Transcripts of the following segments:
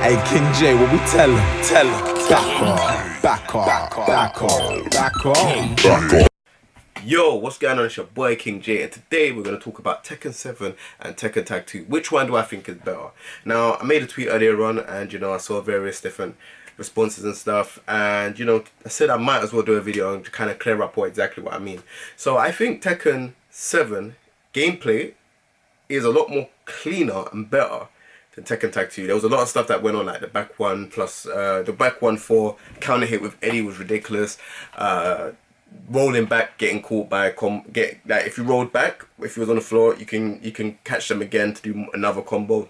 Hey King J, what we tell him? Tell him. Back on, back on, back on, back on, back on. Yo, what's going on? It's your boy King J, and today we're going to talk about Tekken 7 and Tekken Tag 2. Which one do I think is better? Now, I made a tweet earlier on, and I saw various different responses and stuff, and I said I might as well do a video and kind of clear up exactly what I mean. So I think Tekken 7 gameplay is a lot more cleaner and better than Tekken Tag 2. There was a lot of stuff that went on, like the back one plus the back 1-4 counter hit with Eddie was ridiculous. Rolling back, getting caught by like if you rolled back, if you was on the floor, you can catch them again to do another combo.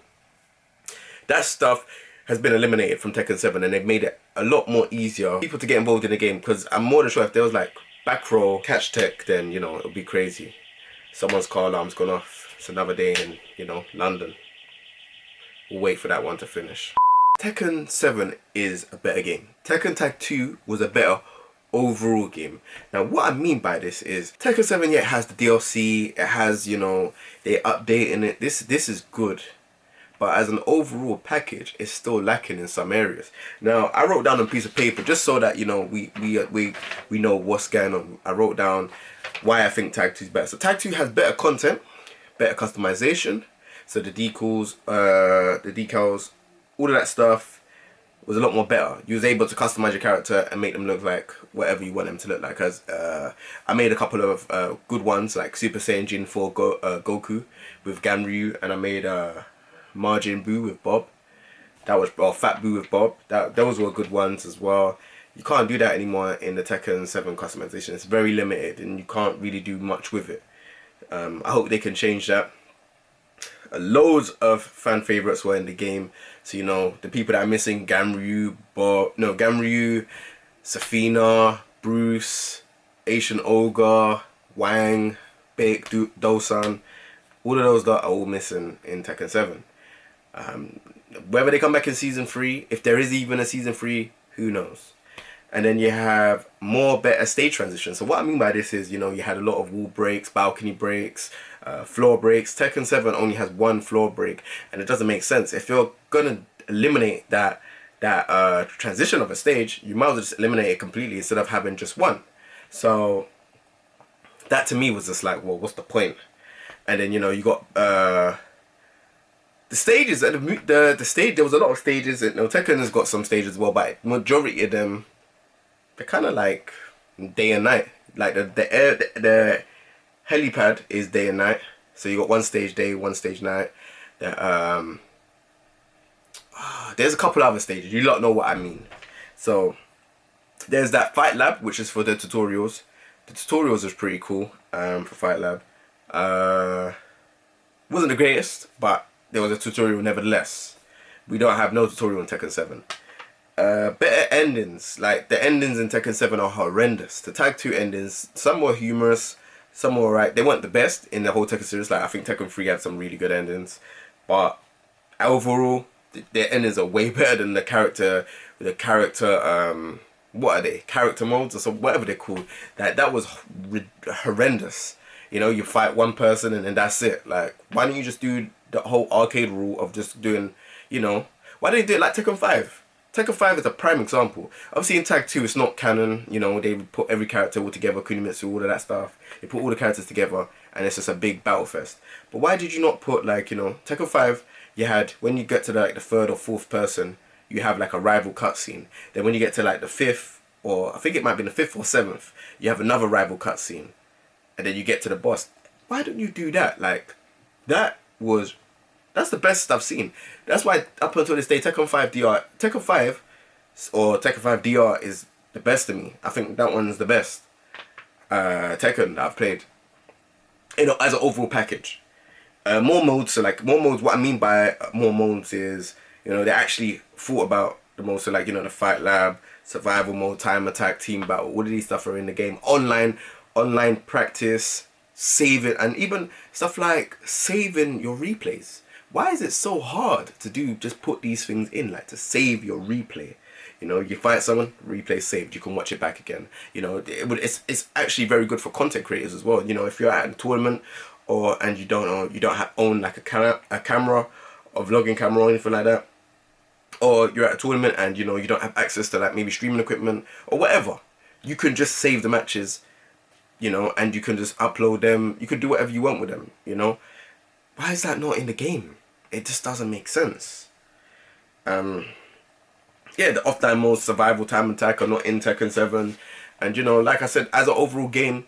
That stuff has been eliminated from Tekken 7, and they've made it a lot more easier people to get involved in the game, because I'm more than sure if there was like back row catch tech, then it'll be crazy. Someone's car alarm's gone off. It's another day in London. We'll wait for that one to finish. Tekken 7 is a better game. Tekken Tag 2 was a better overall game. Now what I mean by this is Tekken 7, yeah, it has the DLC, it has, they're updating it. This is good. But as an overall package, it's still lacking in some areas. Now I wrote down on a piece of paper just so that we know what's going on. I wrote down why I think Tag 2 is better. So Tag 2 has better content, better customization. So the decals, all of that stuff was a lot more better. You was able to customize your character and make them look like whatever you want them to look like. As I made a couple of good ones, like Super Saiyan Jin 4 Goku with Ganryu, and I made Majin Buu with Bob. That was Fat Buu with Bob. Those were good ones as well. You can't do that anymore in the Tekken 7 customization. It's very limited, and you can't really do much with it. I hope they can change that. Loads of fan favorites were in the game, so the people that are missing: Ganryu, Safina, Bruce, Asian Ogre, Wang, Bake, Dosan. All of those that are all missing in Tekken 7. Whether they come back in season 3, if there is even a season 3, who knows. And then you have better stage transitions. So what I mean by this is, you had a lot of wall breaks, balcony breaks, floor breaks. Tekken 7 only has one floor break, and it doesn't make sense. If you're gonna eliminate that transition of a stage, you might as well just eliminate it completely instead of having just one. So that to me was just like, well, what's the point? And then you got the stages and the stage. There was a lot of stages. Tekken has got some stages as well, but majority of them, they're kind of like day and night. Like the helipad is day and night. So you got one stage day, one stage night. There's a couple other stages. You lot know what I mean. So there's that Fight Lab, which is for the tutorials. The tutorials is pretty cool for Fight Lab. Wasn't the greatest, but there was a tutorial nevertheless. We don't have no tutorial in Tekken 7. Better endings. Like the endings in Tekken 7 are horrendous. The Tag 2 endings, some were humorous, some were alright. They weren't the best in the whole Tekken series. Like I think Tekken 3 had some really good endings, but overall their endings are way better than the character. What are they? Character modes or some, whatever they're called. That was horrendous. You fight one person and then that's it. Like, why don't you just do the whole arcade rule of just doing, why don't you do it like Tekken 5? Tekken 5 is a prime example. Obviously in Tag 2 it's not canon, they put every character all together, Kunimitsu, all of that stuff. They put all the characters together and it's just a big battle fest. But why did you not put like, Tekken 5, you had, when you get to like the third or fourth person, you have like a rival cutscene. Then when you get to like the fifth, or I think it might be the fifth or seventh, you have another rival cutscene. And then you get to the boss. Why don't you do that? Like, that's the best I've seen. That's why up until this day, Tekken 5 DR is the best to me. I think that one's the best Tekken that I've played. As an overall package. More modes. So like more modes. What I mean by more modes is, they actually thought about the modes. So like the Fight Lab, survival mode, time attack, team battle. All of these stuff are in the game. Online practice, save it, and even stuff like saving your replays. Why is it so hard to do? Just put these things in, like to save your replay. You fight someone, replay saved. You can watch it back again. It's actually very good for content creators as well. If you're at a tournament and you don't own like a camera, a vlogging camera or anything like that, or you're at a tournament and you know you don't have access to like maybe streaming equipment or whatever, you can just save the matches, you know, and you can just upload them. You can do whatever you want with them, you know. Why is that not in the game? It just doesn't make sense. Yeah, the offline mode, survival, time attack are not in Tekken 7. And you know, like I said, as an overall game,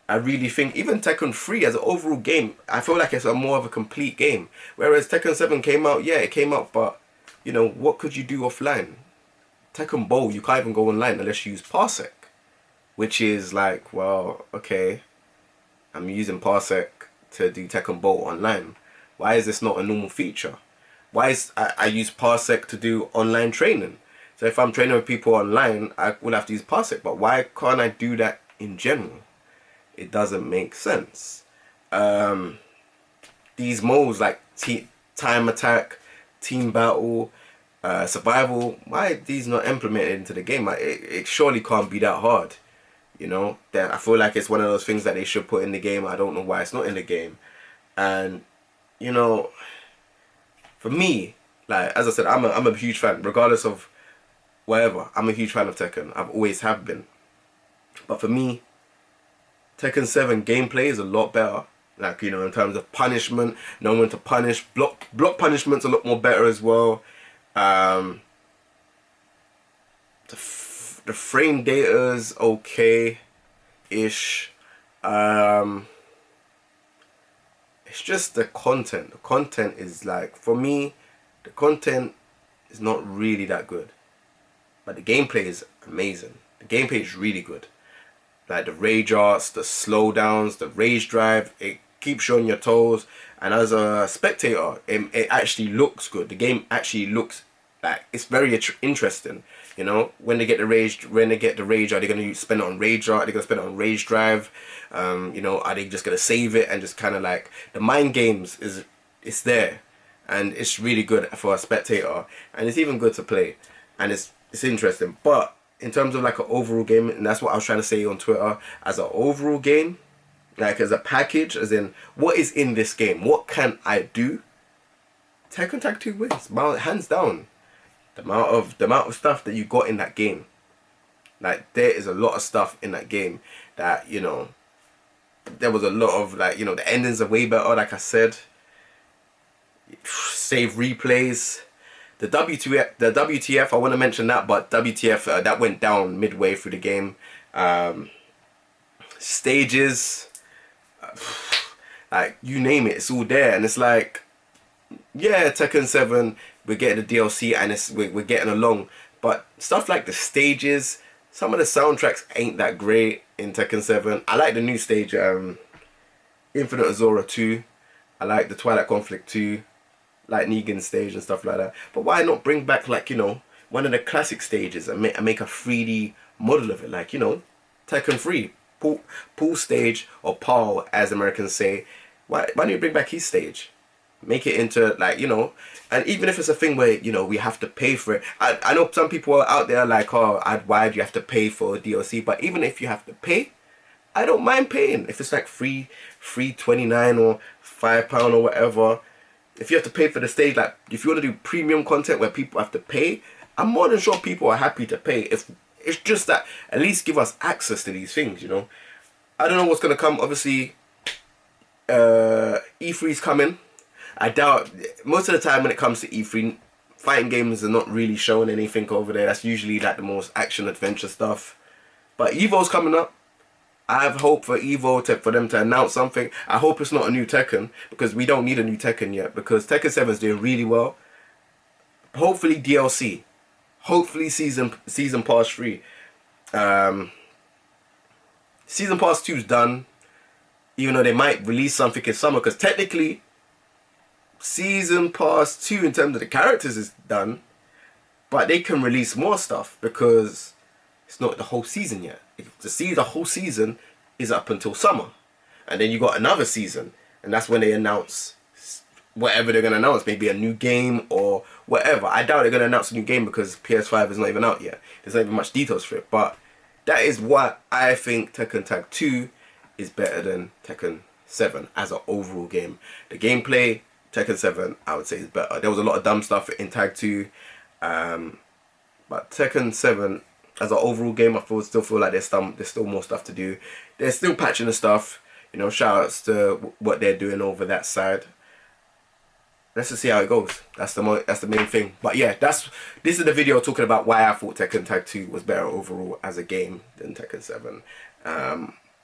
I really think even Tekken 3 as an overall game, I feel like it's a more of a complete game. Whereas Tekken 7 came out, yeah, it came out, but you know, what could you do offline? Tekken Bowl, you can't even go online unless you use Parsec. Which is like, well, okay, I'm using Parsec to do Tekken Bowl online. Why is this not a normal feature? Why is I use Parsec to do online training? So if I'm training with people online, I will have to use Parsec. But why can't I do that in general? It doesn't make sense. These modes like time attack, team battle, survival, why are these not implemented into the game? It surely can't be that hard. You know, that I feel like it's one of those things that they should put in the game. I don't know why it's not in the game. And you know, for me, like as I said, I'm a huge fan, regardless of whatever. I'm a huge fan of Tekken. I've always have been. But for me, Tekken 7 gameplay is a lot better. Like, you know, in terms of punishment, knowing when to punish, block punishment's a lot more better as well. The frame data's okay-ish. It's just the content. The content is like, for me, the content is not really that good. But the gameplay is amazing. The gameplay is really good. Like the rage arts, the slowdowns, the rage drive, it keeps you on your toes. And as a spectator, it actually looks good. The game actually looks like it's very interesting. You know, when they get the rage, are they going to spend it on rage art? Are they going to spend it on rage drive? You know, are they just going to save it and just kind of like the mind games it's there, and it's really good for a spectator, and it's even good to play, and it's interesting. But in terms of like an overall game, and that's what I was trying to say on Twitter, as an overall game, like as a package, as in what is in this game, what can I do? Tekken Tag 2 wins, hands down. The amount of stuff that you got in that game, like there is a lot of stuff in that game that, you know, there was a lot of, like, you know, the endings are way better, like I said. Save replays. The WTF, I want to mention that, but WTF, that went down midway through the game. Stages, like, you name it, it's all there. And it's like, yeah, Tekken 7, we're getting the DLC and we're getting along. But stuff like the stages, some of the soundtracks ain't that great in Tekken 7. I like the new stage, Infinite Azura 2. I like the Twilight Conflict 2. Like Negan's stage and stuff like that. But why not bring back, like, you know, one of the classic stages and make a 3D model of it? Like, you know, Tekken 3, pool stage, or Paul as Americans say. Why don't you bring back his stage? Make it into, like, you know, and even if it's a thing where, you know, we have to pay for it. I know some people are out there like, oh, why do you have to pay for a DLC? But even if you have to pay, I don't mind paying. If it's like $3.29 or £5 or whatever. If you have to pay for the stage, like if you want to do premium content where people have to pay, I'm more than sure people are happy to pay. If it's just that, at least give us access to these things, you know. I don't know what's gonna come. Obviously, E3's coming. I doubt, most of the time when it comes to E3, fighting games are not really showing anything over there. That's usually like the most action adventure stuff. But Evo's coming up. I have hope for Evo for them to announce something. I hope it's not a new Tekken, because we don't need a new Tekken yet, because Tekken 7 is doing really well. Hopefully DLC. Hopefully season pass 3. Season pass 2 is done. Even though they might release something in summer, because technically season pass 2 in terms of the characters is done, but they can release more stuff because it's not the whole season yet. The whole season is up until summer, and then you got another season, and that's when they announce whatever they're gonna announce, maybe a new game or whatever. I doubt they're gonna announce a new game because PS5 is not even out yet. There's not even much details for it, but that is what I think Tekken Tag 2 is better than Tekken 7 as an overall game. The gameplay, Tekken 7, I would say, is better. There was a lot of dumb stuff in Tag 2. But Tekken 7 as an overall game, I still feel like there's still more stuff to do. They're still patching the stuff. You know, shout outs to what they're doing over that side. Let's just see how it goes. That's the main thing. But yeah, this is the video talking about why I thought Tekken Tag 2 was better overall as a game than Tekken 7.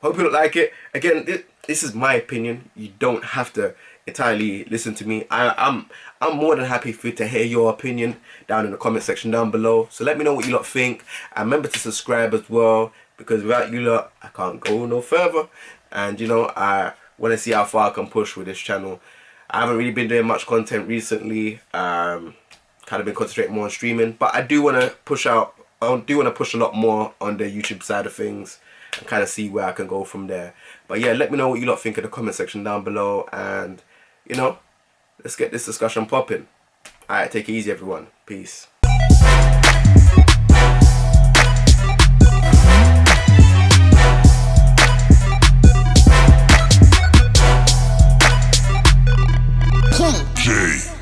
Hope you like it. Again, this is my opinion. You don't have to entirely listen to me. I'm more than happy for you to hear your opinion down in the comment section down below. So let me know what you lot think, and remember to subscribe as well, because without you lot I can't go no further. And you know, I want to see how far I can push with this channel. I haven't really been doing much content recently. Kind of been concentrating more on streaming, but I do want to push out. I do want to push a lot more on the YouTube side of things and kind of see where I can go from there. But yeah, let me know what you lot think in the comment section down below, and you know, let's get this discussion popping. Alright, take it easy everyone. Peace. Kingjaetv.